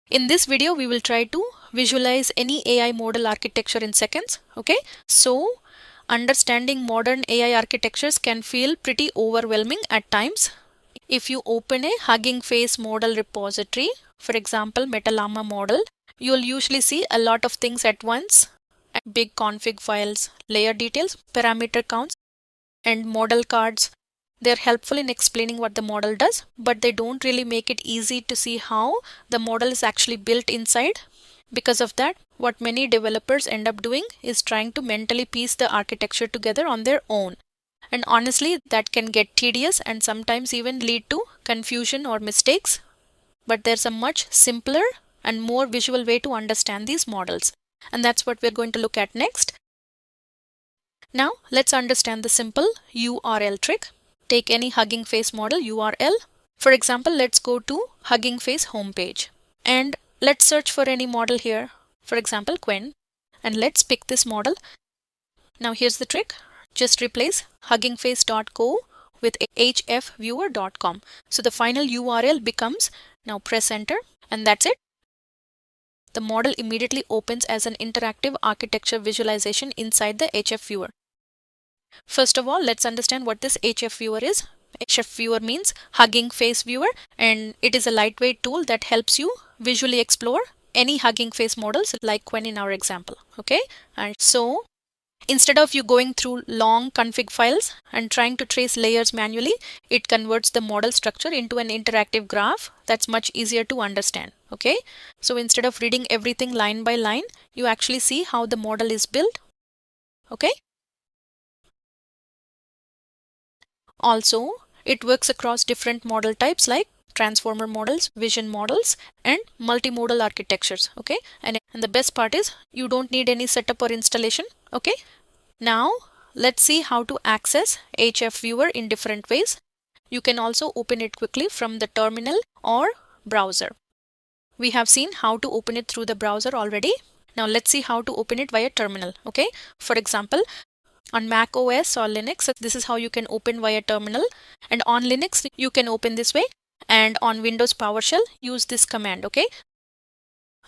In this video, we will try to visualize any AI model architecture in seconds. Okay, so understanding modern AI architectures can feel pretty overwhelming at times. If you open a Hugging Face model repository, for example, LLaVA model, you'll usually see a lot of things at once: big config files, layer details, parameter counts, and model cards. They're helpful in explaining what the model does, but they don't really make it easy to see how the model is actually built inside. Because of that, what many developers end up doing is trying to mentally piece the architecture together on their own. And honestly, that can get tedious and sometimes even lead to confusion or mistakes. But there's a much simpler and more visual way to understand these models. And that's what we're going to look at next. Now, let's understand the simple URL trick. Take any Hugging Face model URL. For example, let's go to Hugging Face homepage and let's search for any model here. For example, Quen, and let's pick this model. Now here's the trick. Just replace huggingface.co with hfviewer.com. So the final URL becomes, now press enter, and that's it. The model immediately opens as an interactive architecture visualization inside the hfviewer. First of all, let's understand what this hfviewer is. hfviewer means Hugging Face Viewer, and it is a lightweight tool that helps you visually explore any Hugging Face models like Quen in our example. Okay, and so instead of you going through long config files and trying to trace layers manually, it converts the model structure into an interactive graph that's much easier to understand. Okay, so instead of reading everything line by line, you actually see how the model is built. Okay. Also, it works across different model types like transformer models, vision models, and multimodal architectures. Okay, and the best part is you don't need any setup or installation. Okay, now let's see how to access hfviewer in different ways. You can also open it quickly from the terminal or browser. We have seen how to open it through the browser already. Now let's see how to open it via terminal. Okay, for example, on Mac OS or Linux, this is how you can open via terminal, and on Linux you can open this way, and on Windows PowerShell use this command. Okay,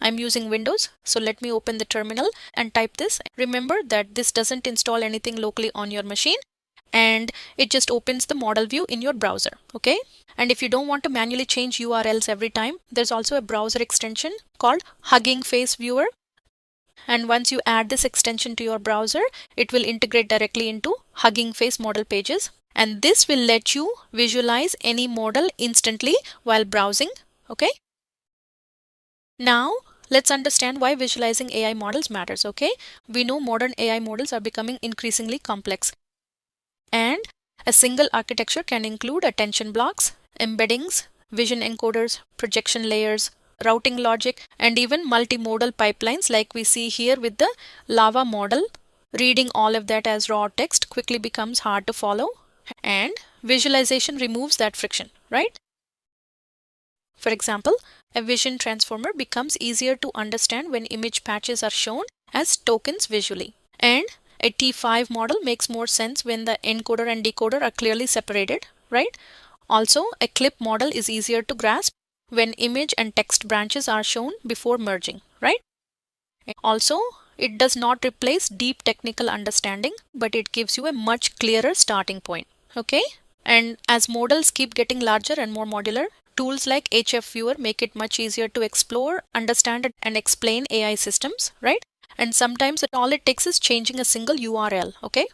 I'm using Windows, so let me open the terminal and type this. Remember that this doesn't install anything locally on your machine, and it just opens the model view in your browser. Okay, and if you don't want to manually change URLs every time, there's also a browser extension called Hugging Face Viewer. And once you add this extension to your browser, it will integrate directly into Hugging Face model pages. And this will let you visualize any model instantly while browsing. Okay. Now, let's understand why visualizing AI models matters. Okay. We know modern AI models are becoming increasingly complex. And a single architecture can include attention blocks, embeddings, vision encoders, projection layers, routing logic, and even multimodal pipelines like we see here with the LLaVA model. Reading all of that as raw text quickly becomes hard to follow, and visualization removes that friction, right? For example, a vision transformer becomes easier to understand when image patches are shown as tokens visually. And a T5 model makes more sense when the encoder and decoder are clearly separated, right? Also, a clip model is easier to grasp when image and text branches are shown before merging, right? Also, it does not replace deep technical understanding, but it gives you a much clearer starting point. Okay? And as models keep getting larger and more modular, tools like hfviewer make it much easier to explore, understand, and explain AI systems, right? And sometimes all it takes is changing a single URL. Okay?